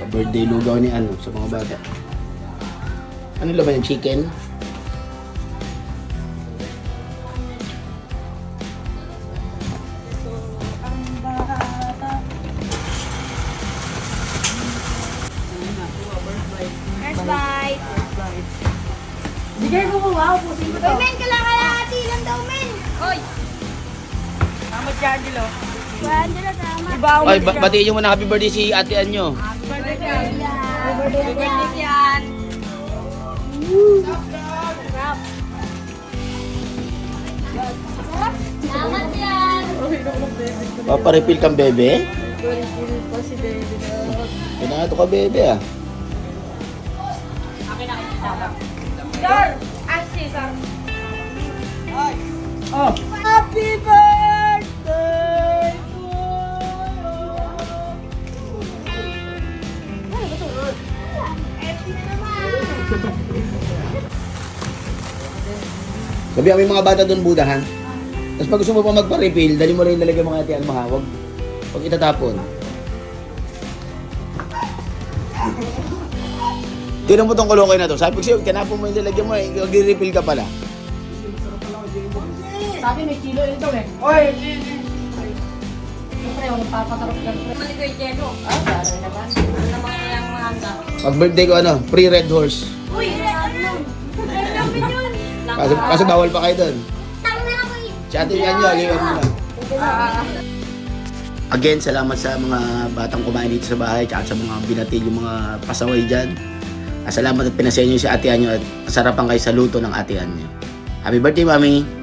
Birthday lugaw ni ano sa mga bata. Ano laman yung chicken? First bite. Bigay mo ko, wow, pusin ko to. Uy, men, kalahati lang daw, men. Oy. Tama si Angelo. Angela, tama. Iba ako Ay, batiin nyo muna happy birthday si ate Anyo. birthday yan. Salamat yan. Paparefill kang bebe? Refill pa si Baby na. Pinato ka bebe ah. Door! Ashes ang... Oh! Happy birthday to Sabi mo yung mga bata doon budahan. Tapos pag gusto mo pa magpa-refill, dali mo rin nalagyan mga ate Anyo, wag itatapon. Tinan mo tong kolokoy na to. Sabi ko sa'yo, kanapon mo yung nilagyan mo, mag-refill ka pala. Sabi may kilo ito eh. Oy! Siyempre, magpapatarap ka. Malikoy Jeno. Sabi naman. Ano naman yung mga handa? Pag birthday ko ano, free red horse. Uy, ano? Ano yun? Kaso bawal pa kayo doon. Tang na ako eh. Si ate Anyo, aliwan mo na. Again, salamat sa mga batang kumain dito sa bahay at sa mga binatil yung mga pasaway dyan. Salamat at pinasaya nyo si ate Anyo at nasarapan kayo sa luto ng ate Anyo. Happy birthday, Mami!